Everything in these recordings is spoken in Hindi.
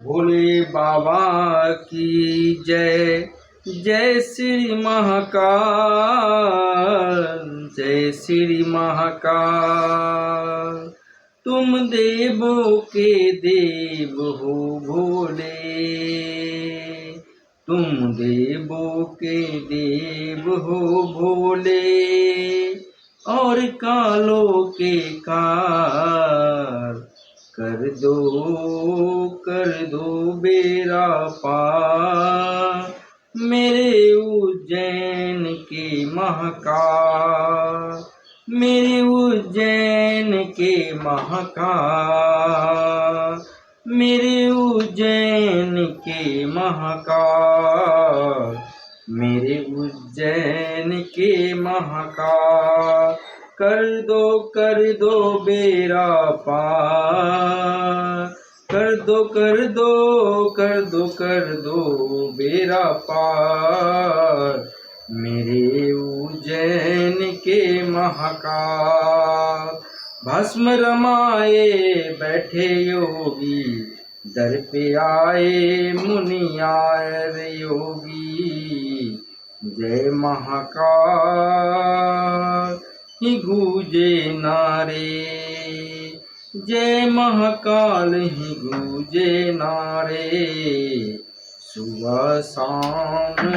भोले बाबा की जय। जय श्री महाकाल, जय श्री महाकाल। तुम देवों के देव हो भोले, तुम देवों के देव हो भोले, और कालों के काल कर दो बेरा पार। मेरे उज्जैन के महाकाल, मेरे उज्जैन के महाकाल, मेरे उज्जैन के महाकाल, मेरे उज्जैन के महाकाल। कर दो बेरा पार, कर दो बेरा पार। मेरे उज्जैन के महाकाल। भस्म रमाए बैठे योगी, दर पे आए मुनि आए रे योगी। जय महाकाल ही गूंजे नारे, जय महाकाल ही गूंजे नारे। सुबह शाम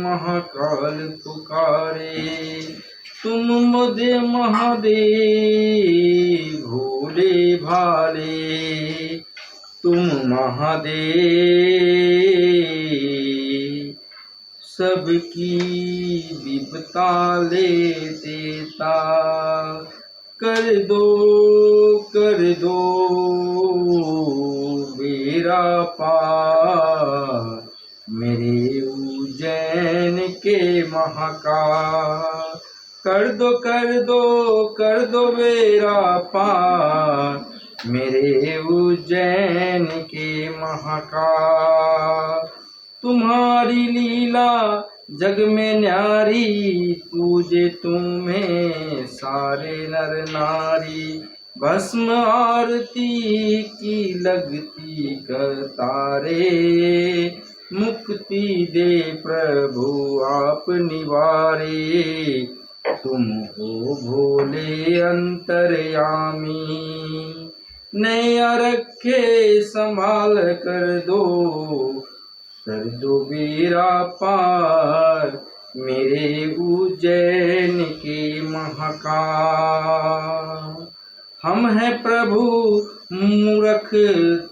महाकाल पुकारे, तुम मुझे महादेव भोले भाले, तुम महादेव सबकी विपता ले देता। कर दो बेरा पार। मेरे उज्जैन के महाकाल। कर दो बेरा पार। मेरे उज्जैन के महाकाल। तुम्हारी लीला जग में न्यारी, पूजे तुम्हें सारे नर नारी। भस्म आरती की लगती कतारे, मुक्ति दे प्रभु आप निवारे। तुम हो भोले अंतर्यामी, नैया रखे संभाल कर दो बेरा पार। मेरे उज्जैन के महाकाल। हम हैं प्रभु मूरख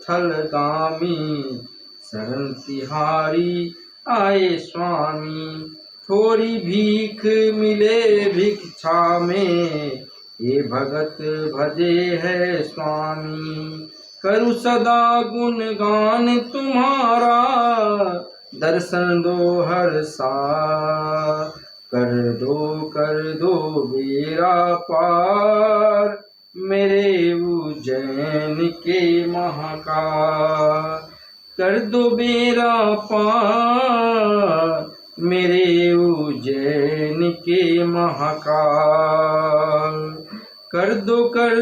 थलगामी, शरण तिहारी आए स्वामी। थोड़ी भीख मिले भिक्षा में, ये भगत भजे है स्वामी। करूं सदा गुणगान तुम्हारा, दर्शन दो हर साल। कर दो बेरा पार। मेरे उज्जैन के महाकाल। कर दो बेरा पार। मेरे उज्जैन के महाकाल। कर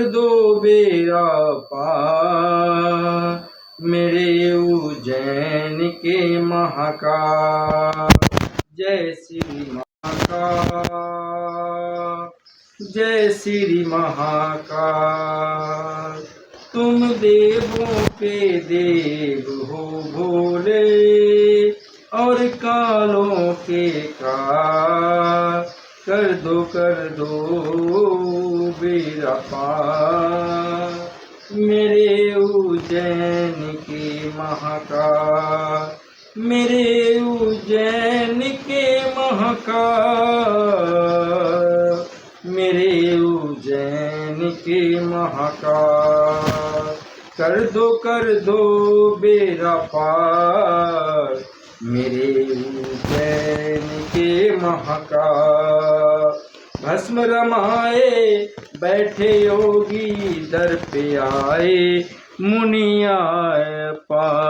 दो बेरा पार। मेरे उज्जैन के महाकाल। जय श्री महाकाल, जय श्री महाकाल। तुम देवों के देव हो भोले, और कालों के काल। कर दो बेरा पार। मेरे उज्जैन के महाकाल, मेरे उज्जैन के महाकाल, मेरे उज्जैन के महाकाल। कर दो बेरा पार। मेरे उज्जैन के महाकाल। भस्म रमाए बैठे योगी, दर पे आए मुनि आए पार।